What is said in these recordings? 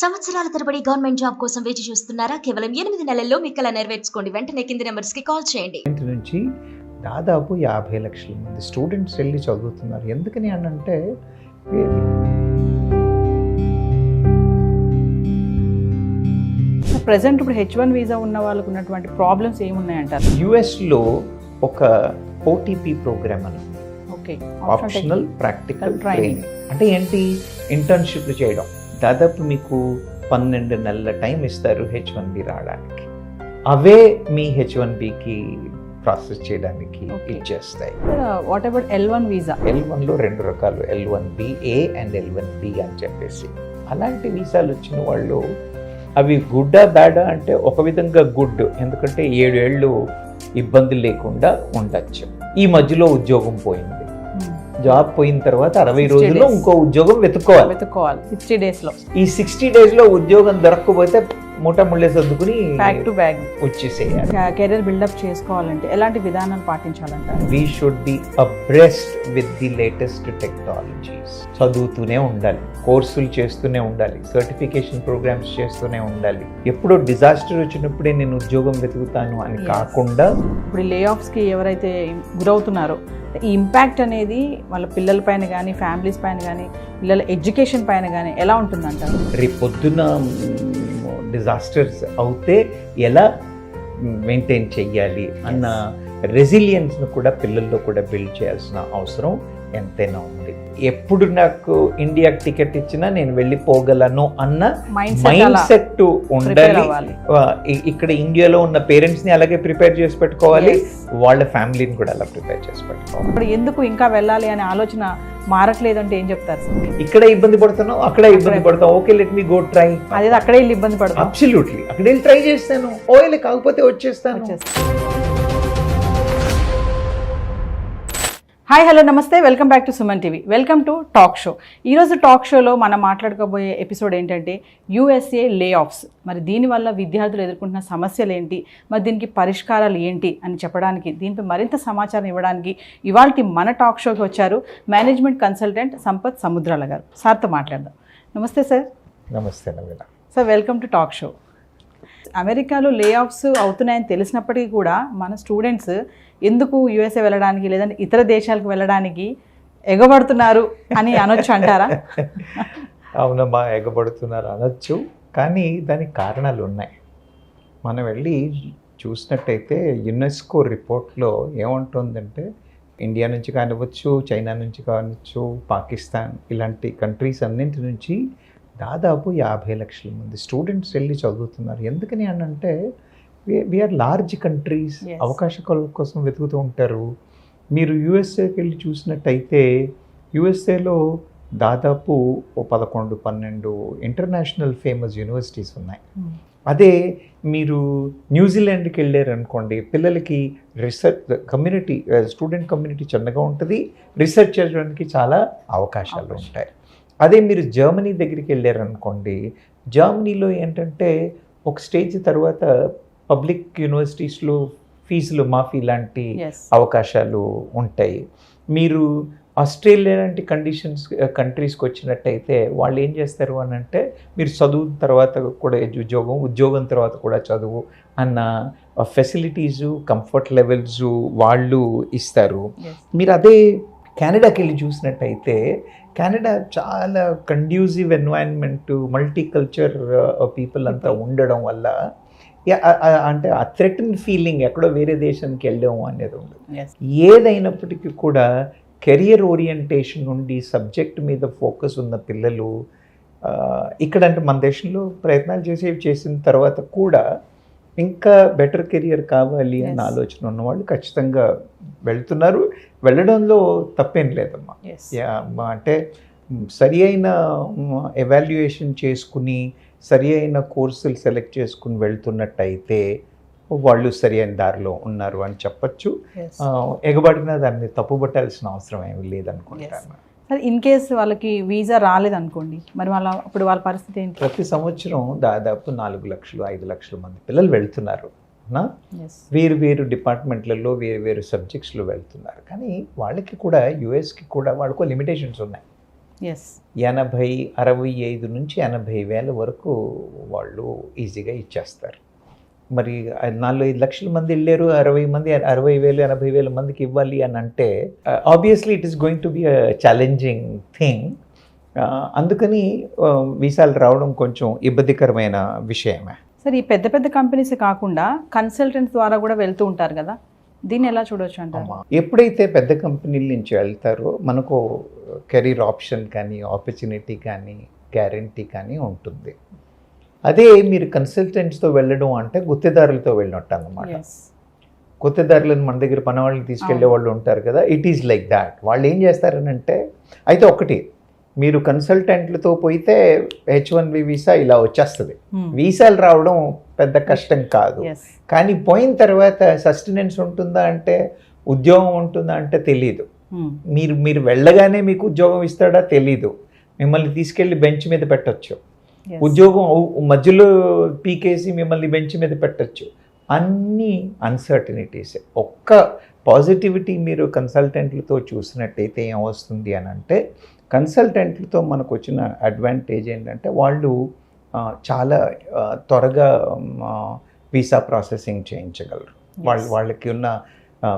సంవత్సరాల తరబడి government job కోసం వేచి చూస్తున్నారా? కేవలం 8 నెలల్లో మీ కల నెరవేర్చుకోండి. వెంటనే కింది నెంబర్స్ కి కాల్ చేయండి. నుంచి దాదాపు 50 లక్షల మంది స్టూడెంట్స్ వెళ్ళి చదువుతున్నారు. ఎందుకని అంటే ప్రెసెంట్ ఇప్పుడు H1 వీసా ఉన్న వాళ్ళకు ఉన్నటువంటి ప్రాబ్లమ్స్ ఏమున్నాయంటారు? యుఎస్లో ఒక OTP ప్రోగ్రామ్ అని ఓకే, ఆప్షనల్ ప్రాక్టికల్ ట్రైనింగ్ అంటే ఏంటి, ఇంటర్న్షిప్ చేయడం. దాదాపు మీకు 12 నెలల టైం ఇస్తారు H1B రావడానికి. అవే మీ H1Bకి ప్రాసెస్ చేయడానికి ఇచ్చేస్తాయి. What about L1 visa? L1లో 2 రకాలు, L1BA అండ్ L1B అని చెప్పేసి. అలాంటి వీసాలు వచ్చిన వాళ్ళు అవి గుడ్డా బ్యాడా అంటే ఒక విధంగా గుడ్, ఎందుకంటే 7 ఏళ్ళు ఇబ్బంది లేకుండా ఉండొచ్చు. ఈ మధ్యలో ఉద్యోగం పోయింది, జాబ్ పోయిన తర్వాత 60 రోజుల్లో ఇంకో ఉద్యోగం వెతుక్కోవాలి 60 days లో. ఈ 60 days లో ఉద్యోగం దొరకకపోతే మూట ముళ్ళే సర్దుకుని బ్యాక్ టు బ్యాక్ వచ్చేసేయాలి. కెరీర్ బిల్డప్ చేసుకోవాలంటే ఎలాంటి విధానాలు పాటించాలంటారు? We should be abreast with the latest technologies. చదువుతూనే ఉండాలి, కోర్సులు చేస్తూనే ఉండాలి, సర్టిఫికేషన్ ప్రోగ్రామ్స్ చేస్తూనే ఉండాలి. ఎప్పుడో డిజాస్టర్ వచ్చినప్పుడే నేను ఉద్యోగం వెతుకుతాను అని కాకుండా. ఇప్పుడు లే ఆఫ్స్ కి ఎవరైతే గురవుతున్నారో ఈ ఇంపాక్ట్ అనేది వాళ్ళ పిల్లల పైన కానీ, ఫ్యామిలీస్ పైన కానీ, పిల్లల ఎడ్యుకేషన్ పైన కానీ ఎలా ఉంటుందంటారు? రేపు పొద్దున్న డిజాస్టర్స్ అవుతే ఎలా మెయింటైన్ చెయ్యాలి అన్న రెసిలియన్స్ను కూడా పిల్లల్లో కూడా బిల్డ్ చేయాల్సిన అవసరం ఎంతైనా ఉంది. ఎప్పుడు నాకు ఇండియాకి టికెట్ ఇచ్చినా నేను వెళ్ళిపోగలను అన్న మైండ్ సెట్ ఉండాలి. ఇక్కడ ఇండియాలో ఉన్న పేరెంట్స్ని అలాగే ప్రిపేర్ చేసి పెట్టుకోవాలి, వాళ్ళ ఫ్యామిలీని కూడా అలా ప్రిపేర్ చేసి పెట్టుకోవాలి. ఇప్పుడు ఎందుకు ఇంకా వెళ్ళాలి అనే ఆలోచన మారట్లేదంటే ఏం చెప్తారు? ఇక్కడ ఇబ్బంది పడుతున్నావు, అక్కడ ఇబ్బంది పడతావు, okay let me go try. అదే అక్కడే వెళ్ళి ఇబ్బంది పడతాం. అబ్సల్యూట్లీ, అక్కడ వెళ్ళి ట్రై చేస్తాను, ఓకే కాకపోతే వచ్చేస్తాను. హాయ్, హలో, నమస్తే, welcome back to Suman TV. Welcome to talk show. ఈరోజు టాక్ షోలో మనం మాట్లాడుకోబోయే ఎపిసోడ్ ఏంటంటే USA లే ఆఫ్స్. మరి దీనివల్ల విద్యార్థులు ఎదుర్కొంటున్న సమస్యలు ఏంటి, మరి దీనికి పరిష్కారాలు ఏంటి అని చెప్పడానికి, దీనిపై మరింత సమాచారం ఇవ్వడానికి ఇవాళ మన టాక్ షోకి వచ్చారు మేనేజ్మెంట్ కన్సల్టెంట్ సంపత్ సముద్రాల గారు. సార్తో మాట్లాడదాం. నమస్తే సార్. నమస్తే Naveena. Sir, welcome to talk show. అమెరికాలో లే ఆఫ్స్ అవుతున్నాయని తెలిసినప్పటికీ కూడా మన స్టూడెంట్స్ ఎందుకు USA వెళ్ళడానికి లేదంటే ఇతర దేశాలకు వెళ్ళడానికి ఎగబడుతున్నారు అని అనొచ్చు అంటారా? అవునమ్మా, ఎగబడుతున్నారు అనొచ్చు, కానీ దానికి కారణాలు ఉన్నాయి. మనం వెళ్ళి చూసినట్టయితే యునెస్కో రిపోర్ట్లో ఏముంటుందంటే, ఇండియా నుంచి కానివ్వచ్చు, చైనా నుంచి కానివచ్చు, పాకిస్తాన్ ఇలాంటి కంట్రీస్ అన్నింటి నుంచి దాదాపు 50 లక్షల మంది స్టూడెంట్స్ వెళ్ళి చదువుతున్నారు. ఎందుకని అంటే వీఆర్ లార్జ్ కంట్రీస్, అవకాశాల కోసం వెతుకుతూ ఉంటారు. మీరు USAకి వెళ్ళి చూసినట్టయితే USAలో దాదాపు 11-12 ఇంటర్నేషనల్ ఫేమస్ యూనివర్సిటీస్ ఉన్నాయి. అదే మీరు న్యూజిలాండ్కి వెళ్ళారనుకోండి, పిల్లలకి రీసెర్చ్ కమ్యూనిటీ, స్టూడెంట్ కమ్యూనిటీ చిన్నగా ఉంటుంది, రీసెర్చ్ చేయడానికి చాలా అవకాశాలు ఉంటాయి. అదే మీరు జర్మనీ దగ్గరికి వెళ్ళారనుకోండి, జర్మనీలో ఏంటంటే ఒక స్టేజ్ తర్వాత పబ్లిక్ యూనివర్సిటీస్లో ఫీజులు మాఫీ లాంటి అవకాశాలు ఉంటాయి. మీరు ఆస్ట్రేలియా లాంటి కంట్రీస్కి వచ్చినట్టయితే వాళ్ళు ఏం చేస్తారు అని అంటే, మీరు చదువు తర్వాత కూడా ఉద్యోగం తర్వాత కూడా చదువు అన్న ఫెసిలిటీసు, కంఫర్ట్ లెవెల్స్ వాళ్ళు ఇస్తారు. మీరు అదే కెనడాకి వెళ్ళి చూసినట్టయితే, కెనడా చాలా కండ్యూసివ్ ఎన్వైరన్మెంట్, మల్టీకల్చర్ పీపుల్ అంతా ఉండడం వల్ల అంటే ఆ థ్రెటన్ ఫీలింగ్ ఎక్కడో వేరే దేశానికి వెళ్ళాము అనేది ఉండదు. ఏదైనప్పటికీ కూడా కెరియర్ ఓరియంటేషన్ నుండి సబ్జెక్ట్ మీద ఫోకస్ ఉన్న పిల్లలు ఇక్కడంటే మన దేశంలో ప్రయత్నాలు చేసిన తర్వాత కూడా ఇంకా బెటర్ కెరియర్ కావాలి అన్న ఆలోచన ఉన్నవాళ్ళు ఖచ్చితంగా వెళ్తున్నారు. వెళ్ళడంలో తప్పేం లేదమ్మా. అంటే సరి అయిన ఎవాల్యుయేషన్ చేసుకుని సరి అయిన కోర్సులు సెలెక్ట్ చేసుకుని వెళ్తున్నట్టయితే వాళ్ళు సరి అయిన దారిలో ఉన్నారు అని చెప్పచ్చు. ఎగబడినా దాన్ని తప్పుపట్టాల్సిన అవసరం ఏమి లేదనుకుంటాను. సార్, ఇన్ కేస్ వాళ్ళకి వీసా రాలేదనుకోండి, మరి అప్పుడు వాళ్ళ పరిస్థితి ఏంటి? ప్రతి సంవత్సరం దాదాపు 4 లక్షలు 5 లక్షల మంది పిల్లలు వెళ్తున్నారు. వేరు వేరు డిపార్ట్మెంట్లలో వేరు వేరు సబ్జెక్ట్స్లో వెళ్తున్నారు. కానీ వాళ్ళకి కూడా USకి కూడా వాళ్ళకు లిమిటేషన్స్ ఉన్నాయి. ఎస్ 65 నుంచి 80,000 వరకు వాళ్ళు ఈజీగా ఇచ్చేస్తారు. మరి 4-5 లక్షల మంది వెళ్ళారు, 60,000 80,000 మందికి ఇవ్వాలి అని అంటే obviously it is going to be a challenging thing. అందుకని వీసాలు రావడం కొంచెం ఇబ్బందికరమైన విషయమే. సార్, ఈ పెద్ద పెద్ద కంపెనీస్ కాకుండా కన్సల్టెంట్స్ ద్వారా కూడా వెళ్తూ ఉంటారు కదా, దీన్ని ఎలా చూడవచ్చు అంటారు? ఎప్పుడైతే పెద్ద కంపెనీల నుంచి వెళ్తారో మనకు కెరీర్ ఆప్షన్ కానీ, ఆపర్చునిటీ కానీ, గ్యారంటీ కానీ ఉంటుంది. అదే మీరు కన్సల్టెంట్స్తో వెళ్ళడం అంటే గుత్తేదారులతో వెళ్ళినట్టు అన్నమాట. గుత్తేదారులను మన దగ్గర పనివాళ్ళని తీసుకెళ్లే వాళ్ళు ఉంటారు కదా, ఇట్ ఈజ్ లైక్ దాట్. వాళ్ళు ఏం చేస్తారనంటే, అయితే ఒకటి, మీరు కన్సల్టెంట్లతో పోయితే H1B వీసా ఇలా వచ్చేస్తుంది. వీసాలు రావడం పెద్ద కష్టం కాదు. కానీ పోయిన తర్వాత సస్టెనెన్స్ ఉంటుందా అంటే, ఉద్యోగం ఉంటుందా అంటే తెలీదు. మీరు వెళ్ళగానే మీకు ఉద్యోగం ఇస్తాడా తెలీదు. మిమ్మల్ని తీసుకెళ్ళి బెంచ్ మీద పెట్టచ్చు. ఉద్యోగం మధ్యలో పీకేసి మిమ్మల్ని బెంచ్ మీద పెట్టచ్చు. అన్నీ అన్సర్టనిటీసే. ఒక్క పాజిటివిటీ మీరు కన్సల్టెంట్లతో చూసినట్టయితే ఏమొస్తుంది అని అంటే, కన్సల్టెంట్లతో మనకు వచ్చిన అడ్వాంటేజ్ ఏంటంటే వాళ్ళు చాలా త్వరగా వీసా ప్రాసెసింగ్ చేయించగలరు. వాళ్ళకి ఉన్న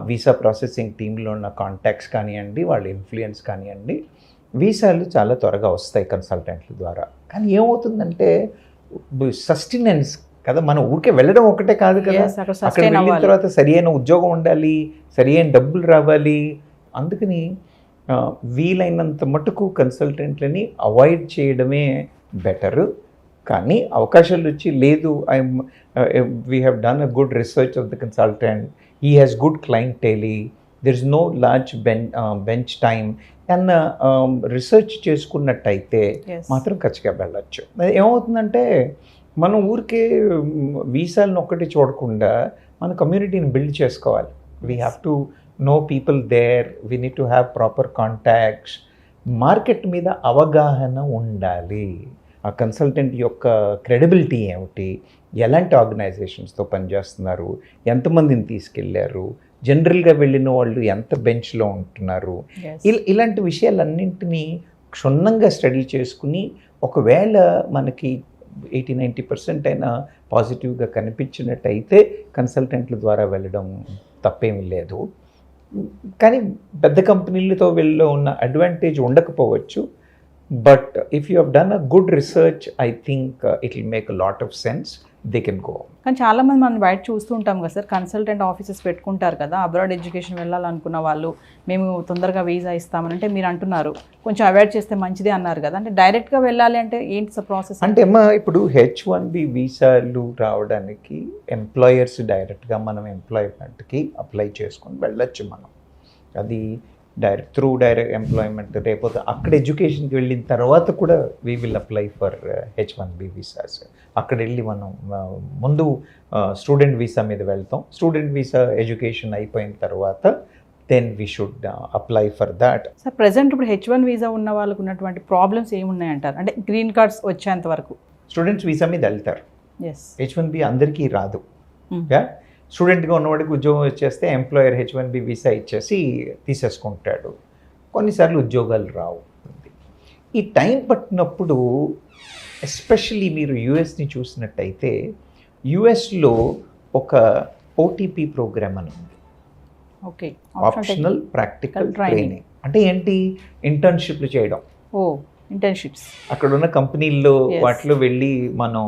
వీసా ప్రాసెసింగ్ టీంలో ఉన్న కాంటాక్ట్స్ కానివ్వండి, వాళ్ళ ఇన్ఫ్లుయెన్స్ కానివ్వండి, వీసాలు చాలా త్వరగా వస్తాయి కన్సల్టెంట్ల ద్వారా. కానీ ఏమవుతుందంటే సస్టెనెన్స్ కదా, మనం ఊరికే వెళ్ళడం ఒకటే కాదు కదా, అక్కడ వెళ్ళిన తర్వాత సరి అయిన ఉద్యోగం ఉండాలి, సరి అయిన డబ్బులు రావాలి. అందుకని వీలైనంత మటుకు కన్సల్టెంట్లని అవాయిడ్ చేయడమే బెటరు. కానీ అవకాశాలు వచ్చి లేదు, we have done a good research of the consultant, he has good clientele, there is no large bench time అన్న రీసెర్చ్ చేసుకున్నట్టయితే మాత్రం ఖచ్చితంగా వెళ్ళచ్చు. ఏమవుతుందంటే, మనం ఊరికే వీసాలను ఒక్కటి చూడకుండా మన కమ్యూనిటీని బిల్డ్ చేసుకోవాలి. We have to know people there, we need to have proper contacts. Market మీద అవగాహన ఉండాలి. ఆ కన్సల్టెంట్ యొక్క క్రెడిబిలిటీ ఏమిటి, ఎలాంటి ఆర్గనైజేషన్స్తో పనిచేస్తున్నారు, ఎంతమందిని తీసుకెళ్ళారు, జనరల్గా వెళ్ళిన వాళ్ళు ఎంత బెంచ్లో ఉంటున్నారు, ఇలాంటి విషయాలన్నింటినీ క్షుణ్ణంగా స్టడీ చేసుకుని, ఒకవేళ మనకి 80-90% అయినా పాజిటివ్గా కనిపించినట్టయితే కన్సల్టెంట్ల ద్వారా వెళ్ళడం తప్పేమీ లేదు. కానీ పెద్ద కంపెనీలతో వెళ్ళి ఉన్న అడ్వాంటేజ్ ఉండకపోవచ్చు. But if you have done a good research, I think it will make a lot of sense. They can go. కానీ చాలామంది మనం బయట చూస్తూ ఉంటాం కదా సార్, కన్సల్టెంట్ ఆఫీసెస్ పెట్టుకుంటారు కదా, అబ్రాడ్ ఎడ్యుకేషన్ వెళ్ళాలనుకున్న వాళ్ళు, మేము తొందరగా వీసా ఇస్తామని అంటే మీరు అంటున్నారు కొంచెం అవాయిడ్ చేస్తే మంచిదే అన్నారు కదా, అంటే డైరెక్ట్గా వెళ్ళాలి అంటే ఏంటి సార్ ప్రాసెస్? అంటే ఇప్పుడు H1B వీసాలు రావడానికి ఎంప్లాయర్స్ డైరెక్ట్గా మనం ఎంప్లాయ్మెంట్కి అప్లై చేసుకొని వెళ్ళొచ్చు. మనం అది డైరెక్ట్ ఎంప్లాయ్మెంట్, రేపోతే అక్కడ ఎడ్యుకేషన్కి వెళ్ళిన తర్వాత కూడా we will apply for H1B visas. అక్కడ వెళ్ళి మనం ముందు స్టూడెంట్ వీసా మీద వెళ్తాం. స్టూడెంట్ వీసా ఎడ్యుకేషన్ అయిపోయిన తర్వాత then we should apply for that. Sir, present ఇప్పుడు H1 వీసా ఉన్న వాళ్ళకు ఉన్నటువంటి ప్రాబ్లమ్స్ ఏమున్నాయంటారు? అంటే గ్రీన్ కార్డ్స్ వచ్చేంత వరకు స్టూడెంట్స్ వీసా మీద వెళ్తారు. H1B అందరికీ రాదు. స్టూడెంట్గా ఉన్నవాడికి ఉద్యోగం వచ్చేస్తే ఎంప్లాయర్ H1B వీసా ఇచ్చేసి తీసేసుకుంటాడు. కొన్నిసార్లు ఉద్యోగాలు రావు. ఈ టైం పట్టినప్పుడు ఎస్పెషల్లీ మీరు యుఎస్ని చూసినట్టయితే, యుఎస్లో ఒక OTP ప్రోగ్రామ్ అని ఉంది, ఓకే, ఆప్షనల్ ప్రాక్టికల్ ట్రైనింగ్. అంటే ఏంటి? ఇంటర్న్షిప్లు చేయడం. ఇంటర్న్షిప్స్ అక్కడ ఉన్న కంపెనీల్లో వాటిలో వెళ్ళి మనం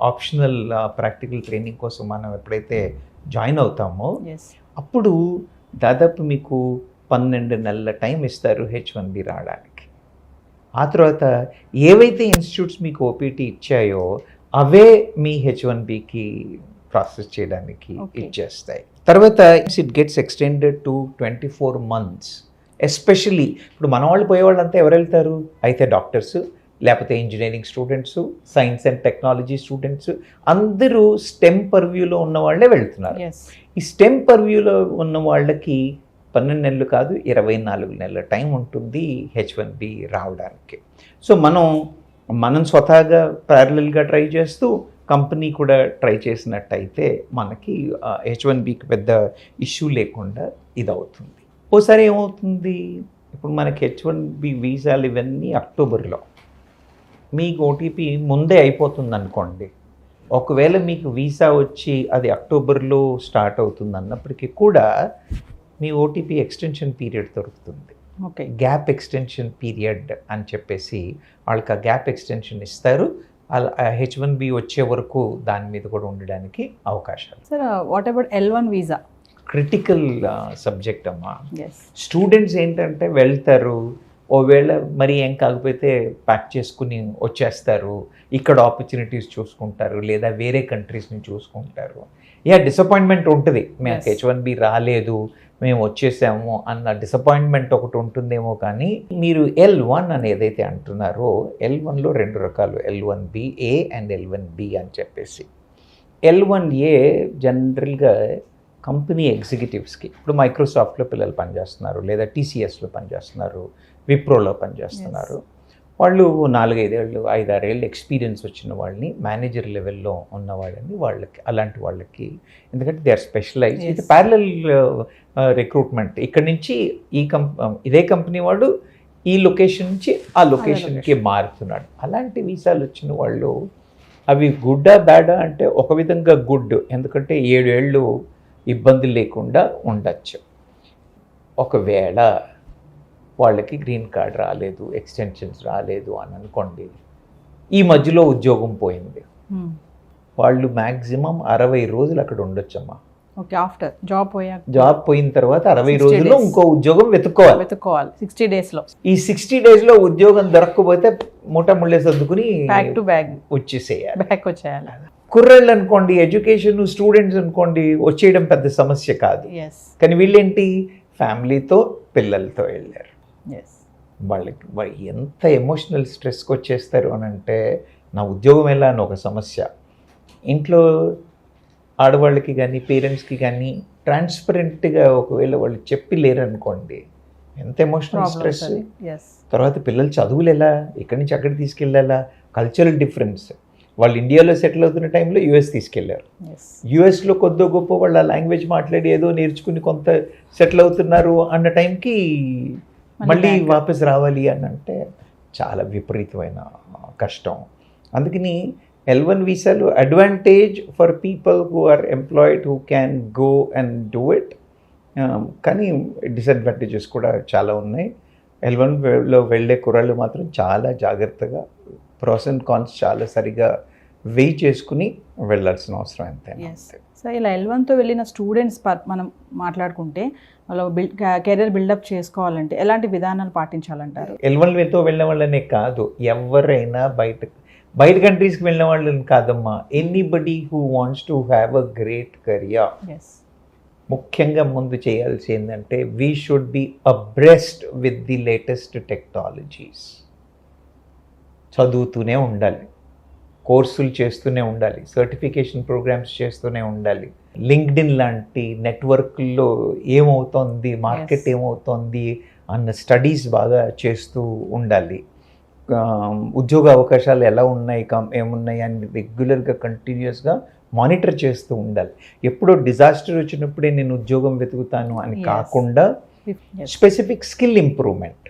ఆప్షనల్ ప్రాక్టికల్ ట్రైనింగ్ కోసం మనం ఎప్పుడైతే జాయిన్ అవుతామో అప్పుడు దాదాపు మీకు 12 నెలల టైం ఇస్తారు H1B రావడానికి. ఆ తర్వాత ఏవైతే ఇన్స్టిట్యూట్స్ మీకు OPT ఇచ్చాయో అవే మీ H1Bకి ప్రాసెస్ చేయడానికి ఇచ్చేస్తాయి. తర్వాత it gets extended to 24 months. Especially ఇప్పుడు మన వాళ్ళు పోయేవాళ్ళంతా ఎవరు వెళ్తారు? అయితే డాక్టర్స్, లేకపోతే engineering students, science and technology students, అందరూ స్టెమ్ పర్వ్యూలో ఉన్న వాళ్ళే వెళ్తున్నారు. ఈ స్టెమ్ పర్వ్యూలో ఉన్న వాళ్ళకి 12 నెలలు కాదు 24 నెలల టైం ఉంటుంది H1B రావడానికి. సో మనం స్వతహాగా ప్యారలల్గా ట్రై చేస్తూ కంపెనీ కూడా ట్రై చేసినట్టయితే మనకి H1Bకి పెద్ద ఇష్యూ లేకుండా ఇది అవుతుంది. ఓసారి ఏమవుతుంది, ఇప్పుడు మనకి H1B వీసాలు ఇవన్నీ అక్టోబర్లో, మీకు ఓటీపీ ముందే అయిపోతుంది అనుకోండి. ఒకవేళ మీకు వీసా వచ్చి అది అక్టోబర్లో స్టార్ట్ అవుతుంది అన్నప్పటికీ కూడా మీ ఓటీపీ ఎక్స్టెన్షన్ పీరియడ్ దొరుకుతుంది. ఓకే, గ్యాప్ ఎక్స్టెన్షన్ పీరియడ్ అని చెప్పేసి వాళ్ళకి ఆ గ్యాప్ ఎక్స్టెన్షన్ ఇస్తారు. అలా H1B వచ్చే వరకు దాని మీద కూడా ఉండడానికి అవకాశాలు. Sir what about L1 visa? Critical subject అమ్మా. ఎస్, స్టూడెంట్స్ ఏంటంటే వెళ్తారు, ఓవేళ మరి ఏం కాకపోతే ప్యాక్ చేసుకుని వచ్చేస్తారు, ఇక్కడ ఆపర్చునిటీస్ చూసుకుంటారు లేదా వేరే కంట్రీస్ని చూసుకుంటారు. డిసప్పాయింట్మెంట్ ఉంటుంది, మేము Yes. H1B రాలేదు మేము వచ్చేసాము అన్న డిసప్పాయింట్మెంట్ ఒకటి ఉంటుందేమో. కానీ మీరు L1 అని ఏదైతే అంటున్నారో, L1లో 2 రకాలు, L1BA అండ్ L1B అని చెప్పేసి. L1A జనరల్గా కంపెనీ ఎగ్జిక్యూటివ్స్కి, ఇప్పుడు మైక్రోసాఫ్ట్లో పిల్లలు పనిచేస్తున్నారు లేదా TCSలో పనిచేస్తున్నారు, విప్రోలో పనిచేస్తున్నారు. వాళ్ళు 4-5 ఏళ్ళు 5-6 ఏళ్ళు ఎక్స్పీరియన్స్ వచ్చిన వాళ్ళని, మేనేజర్ లెవెల్లో ఉన్న వాళ్ళని, వాళ్ళకి అలాంటి వాళ్ళకి, ఎందుకంటే దే ఆర్ స్పెషలైజ్. Yes. ఇది ప్యారలల్ రిక్రూట్మెంట్. ఇక్కడ నుంచి ఇదే కంపెనీ వాడు ఈ లొకేషన్ నుంచి ఆ లొకేషన్కి మారుతున్నాడు. అలాంటి వీసాలు వచ్చిన వాళ్ళు అవి గుడ్డా బ్యాడా అంటే ఒక విధంగా గుడ్, ఎందుకంటే 7 ఏళ్ళు ఇబ్బంది లేకుండా ఉండొచ్చు. ఒకవేళ వాళ్ళకి గ్రీన్ కార్డ్ రాలేదు, ఎక్స్టెన్షన్స్ రాలేదు అని అనుకోండి, ఈ మధ్యలో ఉద్యోగం పోయింది, వాళ్ళు మ్యాక్సిమం 60 రోజులు అక్కడ ఉండొచ్చమ్మా. ఓకే, ఆఫ్టర్ జాబ్ జాబ్ పోయిన తర్వాత 60 60 రోజుల్లో days. ఇంకో ఉద్యోగం వెతుక్కోవాలి 60 డేస్లో. ఈ 60 డేస్లో ఉద్యోగం దొరకకపోతే ముళ్ళే సర్దుకుని బ్యాక్ టు బ్యాగ్ వచ్చేసేయాలి. బ్యాక్ వచ్చేయాలి. కుర్రాళ్ళు అనుకోండి, ఎడ్యుకేషన్ స్టూడెంట్స్ అనుకోండి, వచ్చేయడం పెద్ద సమస్య కాదు. ఎస్, కానీ వీళ్ళేంటి, ఫ్యామిలీతో పిల్లలతో వెళ్ళారు. ఎస్, వాళ్ళకి ఎంత ఎమోషనల్ స్ట్రెస్కి వచ్చేస్తారు అని అంటే, నా ఉద్యోగం ఎలా అని ఒక సమస్య. ఇంట్లో ఆడవాళ్ళకి కానీ పేరెంట్స్కి కానీ ట్రాన్స్పరెంట్గా ఒకవేళ వాళ్ళు చెప్పి లేరనుకోండి, ఎంత ఎమోషనల్ స్ట్రెస్. ఎస్, తర్వాత పిల్లలు చదువులు ఎలా, ఇక్కడి నుంచి అక్కడికి తీసుకెళ్ళాలా, కల్చరల్ డిఫరెన్స్. వాళ్ళు ఇండియాలో సెటిల్ అవుతున్న టైంలో US తీసుకెళ్లారు. ఎస్, యుఎస్లో కొద్దో గొప్ప వాళ్ళ లాంగ్వేజ్ మాట్లాడి ఏదో నేర్చుకుని కొంత సెటిల్ అవుతున్నారు అన్న టైంకి మళ్ళీ back. వాపస్ రావాలి అని అంటే చాలా విపరీతమైన కష్టం. అందుకని L1 వీసాలు advantage for people who are employed who can go and do it. కానీ డిసడ్వాంటేజెస్ కూడా చాలా ఉన్నాయి. L1లో వెళ్ళే కుర్రాళ్ళు మాత్రం చాలా జాగ్రత్తగా ప్రోస్ అండ్ కాన్స్ చాలా సరిగా వెయిట్ చేసుకుని వెళ్ళాల్సిన అవసరం ఎంతైనా ఉంది. సో ఇలా L1తో వెళ్ళిన స్టూడెంట్స్ మనం మాట్లాడుకుంటే వాళ్ళు కెరీర్ బిల్డప్ చేసుకోవాలంటే ఎలాంటి విధానాలు పాటించాలంటారు? L1తో వెళ్ళిన వాళ్ళనే కాదు, ఎవరైనా బయట కంట్రీస్కి వెళ్ళిన వాళ్ళని కాదమ్మా, anybody who wants to have a great career. Yes, ముఖ్యంగా ముందు చేయాల్సి ఏంటంటే, we should be abreast with the latest technologies. చదువుతూనే ఉండాలి, కోర్సులు చేస్తూనే ఉండాలి, సర్టిఫికేషన్ ప్రోగ్రామ్స్ చేస్తూనే ఉండాలి. లింక్డ్ఇన్ లాంటి నెట్వర్క్లో ఏమవుతోంది, మార్కెట్ ఏమవుతోంది అన్న స్టడీస్ బాగా చేస్తూ ఉండాలి. ఉద్యోగ అవకాశాలు ఎలా ఉన్నాయి, ఏమున్నాయి అని రెగ్యులర్గా కంటిన్యూస్గా మానిటర్ చేస్తూ ఉండాలి. ఎప్పుడో డిజాస్టర్ వచ్చినప్పుడే నేను ఉద్యోగం వెతుకుతాను అని కాకుండా specific skill improvement.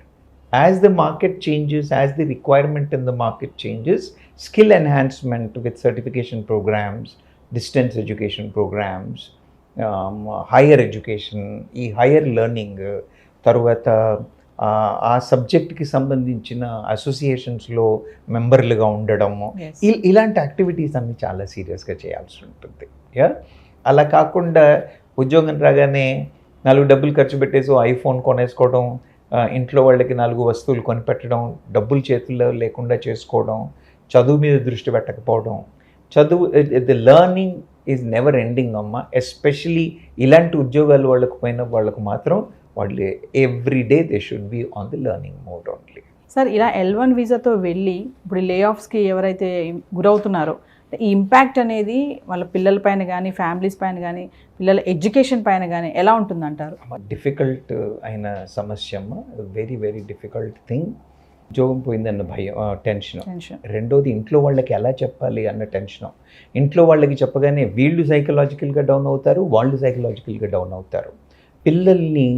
As the market changes, as the requirement in the market changes, skill enhancement with certification programs, distance education programs, higher education, ఈ higher learning, తర్వాత ఆ సబ్జెక్ట్కి సంబంధించిన అసోసియేషన్స్లో మెంబర్లుగా ఉండడము, ఇలాంటి యాక్టివిటీస్ అన్ని చాలా సీరియస్గా చేయాల్సి ఉంటుంది. అలా కాకుండా ఉద్యోగం రాగానే 4 డబ్బులు ఖర్చు పెట్టేసి ఐఫోన్ కొనేసుకోవడం, ఇంట్లో వాళ్ళకి 4 వస్తువులు కొనిపెట్టడం, డబ్బులు చేతుల్లో లేకుండా చేసుకోవడం, చదువు మీద దృష్టి పెట్టకపోవడం. The learning is never ending అమ్మ. ఎస్పెషలీ ఇలాంటి ఉద్యోగాలు వాళ్ళకు మాత్రం వాళ్ళు every day they should be on the learning mode only. Sir, ఇలా L1 వీసాతో వెళ్ళి ఇప్పుడు లే ఆఫ్స్కి ఎవరైతే గురవుతున్నారో ఈ ఇంపాక్ట్ అనేది వాళ్ళ పిల్లల పైన కానీ, ఫ్యామిలీస్ పైన కానీ, పిల్లల ఎడ్యుకేషన్ పైన కానీ ఎలా ఉంటుందంటారు? డిఫికల్ట్ అయిన సమస్య అమ్మ, వెరీ వెరీ డిఫికల్ట్ థింగ్. ఉద్యోగం పోయిందన్న భయం, టెన్షన్. రెండోది ఇంట్లో వాళ్ళకి ఎలా చెప్పాలి అన్న టెన్షన్. ఇంట్లో వాళ్ళకి చెప్పగానే వీళ్ళు సైకలాజికల్గా డౌన్ అవుతారు, వాళ్ళు సైకలాజికల్గా డౌన్ అవుతారు. పిల్లల్ని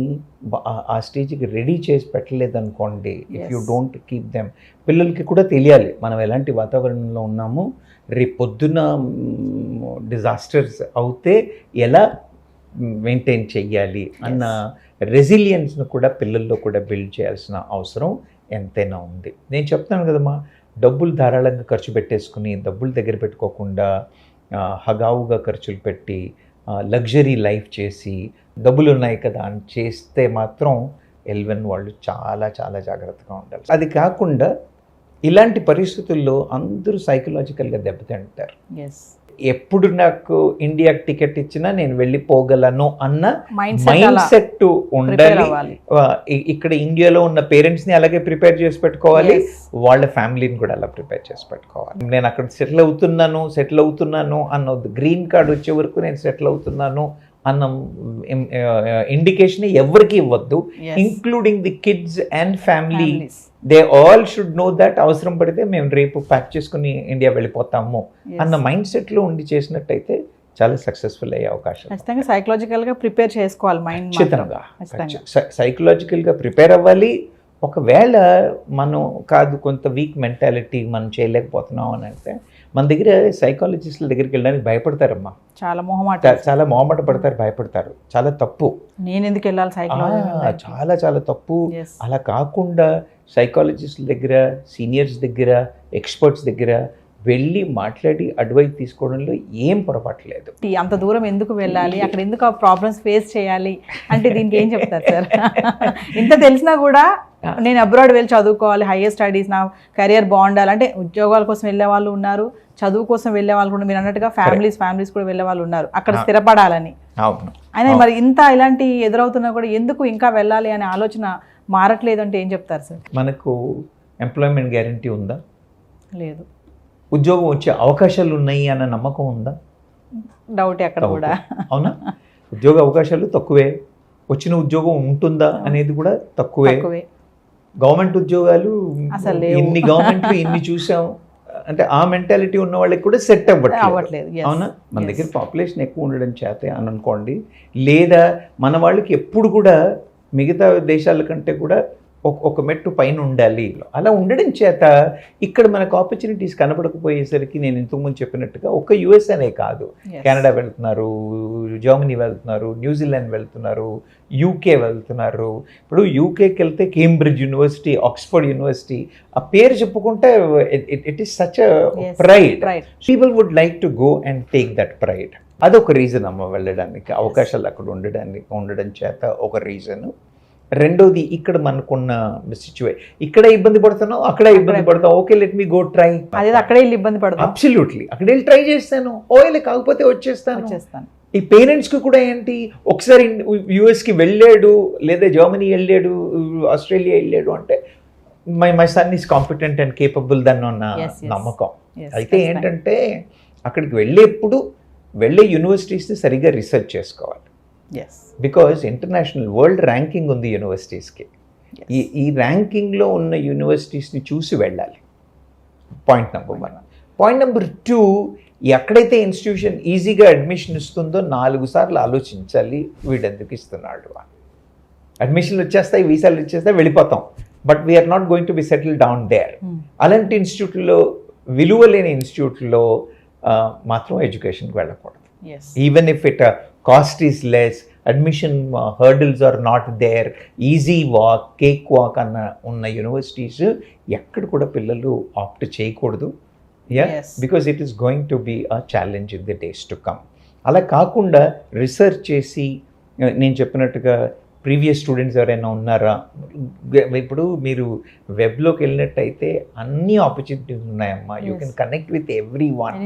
ఆ స్టేజ్కి రెడీ చేసి పెట్టలేదనుకోండి, if you don't keep them, పిల్లలకి కూడా తెలియాలి మనం ఎలాంటి వాతావరణంలో ఉన్నాము, రేపు పొద్దున డిజాస్టర్స్ అవుతే ఎలా మెయింటైన్ చెయ్యాలి అన్న రెసిలియన్స్ను కూడా పిల్లల్లో కూడా బిల్డ్ చేయాల్సిన అవసరం ఎంతైనా ఉంది. నేను చెప్తాను కదమ్మా, డబ్బులు ధారాళంగా ఖర్చు పెట్టేసుకుని డబ్బులు దగ్గర పెట్టుకోకుండా హగావుగా ఖర్చులు పెట్టి లగ్జరీ లైఫ్ చేసి డబ్బులు ఉన్నాయి కదా అని చేస్తే మాత్రం L1 వాళ్ళు చాలా చాలా జాగ్రత్తగా ఉండాలి. అది కాకుండా ఇలాంటి పరిస్థితుల్లో అందరూ సైకలాజికల్గా దెబ్బతింటారు. ఎప్పుడు నాకు ఇండియాకి టికెట్ ఇచ్చినా నేను వెళ్ళిపోగలను అన్న మైండ్ సెట్ ఉండాలి. ఇక్కడ ఇండియాలో ఉన్న పేరెంట్స్ని అలాగే ప్రిపేర్ చేసి పెట్టుకోవాలి, వాళ్ళ ఫ్యామిలీని కూడా అలా ప్రిపేర్ చేసి పెట్టుకోవాలి. నేను అక్కడ సెటిల్ అవుతున్నాను అన్న గ్రీన్ కార్డ్ వచ్చే వరకు నేను సెటిల్ అవుతున్నాను అన్న ఇండికేషన్ ఎవరికి ఇవ్వద్దు, including the kids and family. They all should know that అవసరం పడితే మేము రేపు ప్యాక్ చేసుకుని ఇండియా వెళ్ళిపోతాము అన్న మైండ్ సెట్లో ఉండి చేసినట్టయితే చాలా సక్సెస్ఫుల్ అయ్యే అవకాశం. ఖచ్చితంగా సైకలాజికల్గా ప్రిపేర్ చేసుకోవాలి మైండ్. ఖచ్చితంగా సైకలాజికల్గా ప్రిపేర్ అవ్వాలి. ఒకవేళ మనం కాదు కొంత వీక్ మెంటాలిటీ మనం చేయలేకపోతున్నాం అని అంటే మన దగ్గర సైకాలజిస్టుల దగ్గరికి వెళ్ళడానికి భయపడతారమ్మా. చాలా మొహమాట పడతారు, భయపడతారు. చాలా తప్పు. నేను ఎందుకు వెళ్ళాలి సైకాలజీ? చాలా చాలా తప్పు. అలా కాకుండా సైకాలజిస్టుల దగ్గర, సీనియర్స్ దగ్గర, ఎక్స్పర్ట్స్ దగ్గర వెళ్ళి మాట్లాడి అడ్వైస్ తీసుకోవడంలో ఏం పొరపాట్లేదు. అంత దూరం ఎందుకు వెళ్ళాలి, అక్కడ ఎందుకు ఆ ప్రాబ్లమ్స్ ఫేస్ చేయాలి అంటే దీనికి ఏం చెప్తారు సార్? ఇంత తెలిసినా కూడా నేను అబ్రాడ్ వెళ్ళి చదువుకోవాలి, హైయర్ స్టడీస్, నా కెరియర్ బాగుండాలి అంటే ఉద్యోగాల కోసం వెళ్ళే వాళ్ళు ఉన్నారు, చదువు కోసం వెళ్ళే వాళ్ళు కూడా మీరు అన్నట్టుగా ఫ్యామిలీస్ కూడా వెళ్ళే వాళ్ళు ఉన్నారు అక్కడ స్థిరపడాలని. అయినా మరి ఇంత ఇలాంటి ఎదురవుతున్నా కూడా ఎందుకు ఇంకా వెళ్ళాలి అనే ఆలోచన మారట్లేదు అంటే ఏం చెప్తారు సార్? మనకు ఎంప్లాయ్మెంట్ గ్యారంటీ ఉందా? లేదు. ఉద్యోగం వచ్చే అవకాశాలు ఉన్నాయి అన్న నమ్మకం ఉందా? డౌట్ అక్కడ కూడా. అవునా? ఉద్యోగ అవకాశాలు తక్కువే, వచ్చిన ఉద్యోగం ఉంటుందా అనేది కూడా తక్కువే. గవర్నమెంట్ ఉద్యోగాలు ఇన్ని గవర్నమెంట్లు ఇన్ని చూసాం అంటే ఆ మెంటాలిటీ ఉన్న వాళ్ళకి కూడా సెట్ అవ్వట్లేదు. అవునా? మన దగ్గర పాపులేషన్ ఎక్కువ ఉండడం చేతే అని అనుకోండి, లేదా మన వాళ్ళకి ఎప్పుడు కూడా మిగతా దేశాల కంటే కూడా ఒక మెట్టు పైన ఉండాలి. అలా ఉండడం చేత ఇక్కడ మనకు ఆపర్చునిటీస్ కనబడకపోయేసరికి నేను ఇంతకుముందు చెప్పినట్టుగా ఒక యుఎస్ అనే కాదు, కెనడా వెళ్తున్నారు, జర్మనీ వెళ్తున్నారు, న్యూజిలాండ్ వెళ్తున్నారు, యూకే వెళ్తున్నారు. ఇప్పుడు యూకేకి వెళ్తే కేంబ్రిడ్జ్ యూనివర్సిటీ, ఆక్స్ఫర్డ్ యూనివర్సిటీ ఆ పేరు చెప్పుకుంటే it is such a pride. People would like to go and take that pride. అదొక రీజన్ అమ్మ వెళ్ళడానికి, అవకాశాలు అక్కడ ఉండడం చేత ఒక రీజను. రెండోది ఇక్కడ మనకున్న ఇక్కడ ఇబ్బంది పడుతున్నావు, అక్కడ ఇబ్బంది పడతావు, okay let me go try. అక్కడే ఇబ్బంది పడతాను, అబ్సల్యూట్లీ అక్కడ వెళ్ళి ట్రై చేస్తాను, ఓకే కాకపోతే వచ్చేస్తాను. ఈ పేరెంట్స్కి కూడా ఏంటి, ఒకసారి యుఎస్కి వెళ్ళాడు లేదా జర్మనీ వెళ్ళాడు, ఆస్ట్రేలియా వెళ్ళాడు అంటే my son is competent and capable దాన్ని ఉన్న నమ్మకం. అయితే ఏంటంటే అక్కడికి వెళ్ళే యూనివర్సిటీస్ని సరిగ్గా రీసెర్చ్ చేసుకోవాలి. బికాజ్ ఇంటర్నేషనల్ వరల్డ్ ర్యాంకింగ్ ఉంది యూనివర్సిటీస్కి. ఈ ర్యాంకింగ్లో ఉన్న యూనివర్సిటీస్ని చూసి వెళ్ళాలి. Point number 1. పాయింట్ నెంబర్ 2, ఎక్కడైతే ఇన్స్టిట్యూషన్ ఈజీగా అడ్మిషన్ ఇస్తుందో 4 సార్లు ఆలోచించాలి, వీడెందుకు ఇస్తున్నాడు. అడ్మిషన్లు వచ్చేస్తాయి, వీసాలు వచ్చేస్తాయి, వెళ్ళిపోతాం, but we are not going to be settle down there. అలాంటి ఇన్స్టిట్యూట్లో, విలువ లేని ఇన్స్టిట్యూట్లో మాత్రం ఎడ్యుకేషన్కి వెళ్ళకూడదు. Even if it cost is less, admission hurdles are not there, easy walk, cake walk అన్న ఉన్న యూనివర్సిటీస్ ఎక్కడ కూడా పిల్లలు ఆప్ట్ చేయకూడదు. Because it is going to be a challenge in the days to come. అలా కాకుండా రీసెర్చ్ చేసి, నేను చెప్పినట్టుగా ప్రీవియస్ స్టూడెంట్స్ ఎవరైనా ఉన్నారా, ఇప్పుడు మీరు వెబ్లోకి వెళ్ళినట్టయితే అన్ని ఆపర్చునిటీస్ ఉన్నాయమ్మా. You can connect with every one.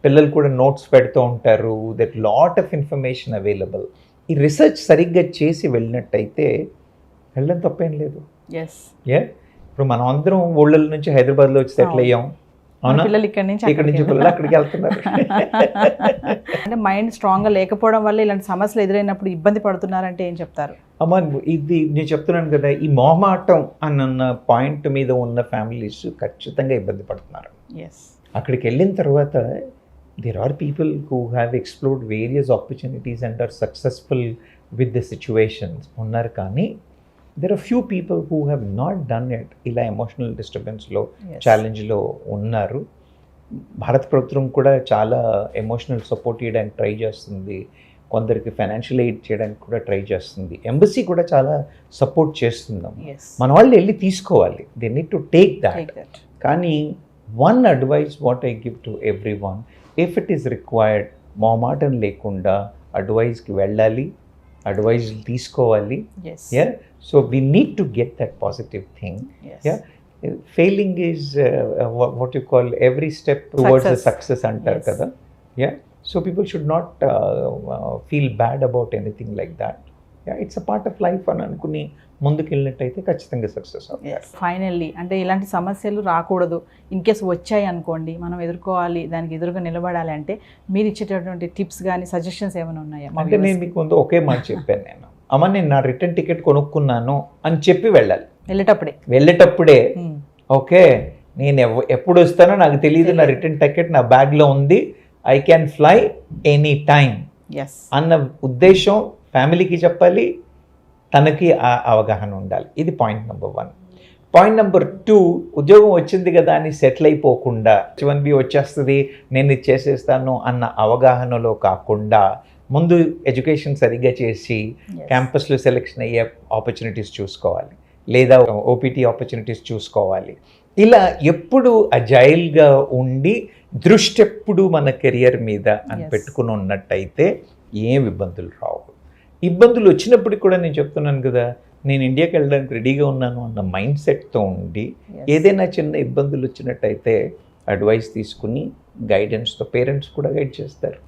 పిల్లలు కూడా నోట్స్ పెడుతూ ఉంటారు, that lot of information available. ఈ రీసెర్చ్ సరిగ్గా చేసి వెళ్ళినట్టయితే వెళ్ళడం తప్పేం లేదు. ఇప్పుడు మనం అందరం ఊళ్ళ నుంచి హైదరాబాద్లో వచ్చి సెటిల్ అయ్యాం, ఇక్కడ నుంచి పిల్లలు అక్కడికి వెళ్తున్నారు. అంటే మైండ్ స్ట్రాంగ్గా లేకపోవడం వల్ల ఇలాంటి సమస్యలు ఎదురైనప్పుడు ఇబ్బంది పడుతున్నారంటే ఏం చెప్తారు? అమ్మా, ఇది నేను చెప్తున్నాను కదా, ఈ మొహమాటం అన్న పాయింట్ మీద ఉన్న ఫ్యామిలీస్ ఖచ్చితంగా ఇబ్బంది పడుతున్నారు. అక్కడికి వెళ్ళిన తర్వాత there are people who have explored various opportunities and are successful with the situations ఉన్నారు. కానీ there are few people who have not done it. ఇలా ఎమోషనల్ డిస్టర్బెన్స్లో ఛాలెంజ్లో ఉన్నారు. భారత ప్రభుత్వం కూడా చాలా ఎమోషనల్ సపోర్ట్ చేయడానికి ట్రై చేస్తుంది, కొందరికి ఫైనాన్షియల్ ఎయిడ్ చేయడానికి కూడా ట్రై చేస్తుంది. ఎంబసీ కూడా చాలా సపోర్ట్ చేస్తున్నాం. మన వాళ్ళు వెళ్ళి తీసుకోవాలి, they need to take that. కానీ one advice what I give to every one, if it is required, మొహమాటం లేకుండా అడ్వైస్కి వెళ్ళాలి, అడ్వైజ్ తీసుకోవాలి. So we need to get that positive thing. Failing is what you call every step towards the success అంటారు కదా. So people should not feel bad about anything like that. It's a part of life అని అనుకుని ముందుకు వెళ్ళినట్టయితే ఖచ్చితంగా success అవుతారు. Finally అంటే ఇలాంటి సమస్యలు రాకూడదు, ఇన్ కేస్ వచ్చాయి అనుకోండి, మనం ఎదుర్కోవాలి, దానికి ఎదురుగా నిలబడాలి అంటే మీరు ఇచ్చేటటువంటి టిప్స్ కానీ సజెషన్స్ ఏమైనా ఉన్నాయా? అంటే నేను మీకు ముందు ఒకే మాట చెప్పాను, నేను అమ్మ నేను నా రిటర్న్ టికెట్ కొనుక్కున్నాను అని చెప్పి వెళ్ళాలి. వెళ్ళేటప్పుడే ఓకే నేను ఎప్పుడు వస్తానో నాకు తెలియదు, నా రిటర్న్ టికెట్ నా బ్యాగ్లో ఉంది, I can fly any time అన్న ఉద్దేశం ఫ్యామిలీకి చెప్పాలి, తనకి ఆ అవగాహన ఉండాలి. ఇది పాయింట్ నెంబర్ 1. పాయింట్ నెంబర్ 2, ఉద్యోగం వచ్చింది కదా అని సెటిల్ అయిపోకుండా H1B వచ్చేస్తుంది నేను ఇది చేసేస్తాను అన్న అవగాహనలో కాకుండా ముందు ఎడ్యుకేషన్ సరిగ్గా చేసి క్యాంపస్లో సెలెక్షన్ అయ్యే ఆపర్చునిటీస్ చూసుకోవాలి, లేదా OPT ఆపర్చునిటీస్ చూసుకోవాలి. ఇలా ఎప్పుడు అజైల్గా ఉండి దృష్టి ఎప్పుడు మన కెరియర్ మీద అని పెట్టుకుని ఉన్నట్టయితే ఏం ఇబ్బందులు రావు. ఇబ్బందులు వచ్చినప్పటికి కూడా నేను చెప్తున్నాను కదా, నేను ఇండియాకి వెళ్ళడానికి రెడీగా ఉన్నాను అన్న మైండ్ సెట్తో ఉండి ఏదైనా చిన్న ఇబ్బందులు వచ్చినట్టయితే అడ్వైస్ తీసుకుని గైడెన్స్తో పేరెంట్స్ కూడా గైడ్ చేస్తారు.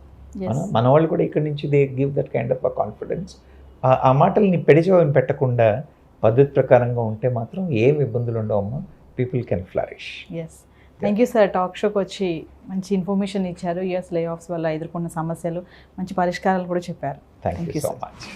మన వాళ్ళు కూడా ఇక్కడ నుంచి they give that kind of a confidence. ఆ మాటల్ని పెడిచేవని పెట్టకుండా పద్ధతి ప్రకారంగా ఉంటే మాత్రం ఏం ఇబ్బందులు ఉండవమ్మా, people can flourish. Thank you sir, talk షోకి వచ్చి మంచి ఇన్ఫర్మేషన్ ఇచ్చారు. యూఎస్ లే ఆఫ్స్ వల్ల ఎదుర్కొన్న సమస్యలు, మంచి పరిష్కారాలు కూడా చెప్పారు. Thank you so much.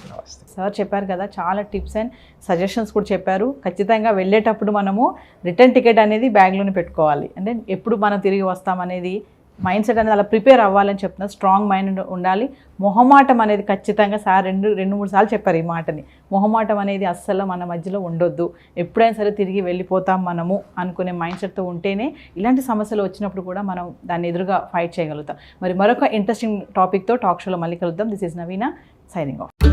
Sir చెప్పారు కదా, చాలా టిప్స్ అండ్ సజెషన్స్ కూడా చెప్పారు. ఖచ్చితంగా వెళ్ళేటప్పుడు మనము రిటర్న్ టికెట్ అనేది బ్యాగ్లోనే పెట్టుకోవాలి. అంటే ఎప్పుడు మనం తిరిగి వస్తామనేది మైండ్ సెట్ అనేది అలా ప్రిపేర్ అవ్వాలని చెప్తున్నారు. స్ట్రాంగ్ మైండ్ ఉండాలి. మొహమాటం అనేది ఖచ్చితంగా సార్ రెండు మూడు సార్లు చెప్పారు ఈ మాటని. మొహమాటం అనేది అస్సలు మన మధ్యలో ఉండొద్దు, ఎప్పుడైనా సరే తిరిగి వెళ్ళిపోతాం మనము అనుకునే మైండ్ సెట్తో ఉంటేనే ఇలాంటి సమస్యలు వచ్చినప్పుడు కూడా మనం దాన్ని ఎదురుగా ఫైట్ చేయగలుగుతాం. మరి మరొక ఇంట్రెస్టింగ్ టాపిక్తో టాక్ షోలో మళ్ళీ కలుద్దాం. This is Naveena signing of.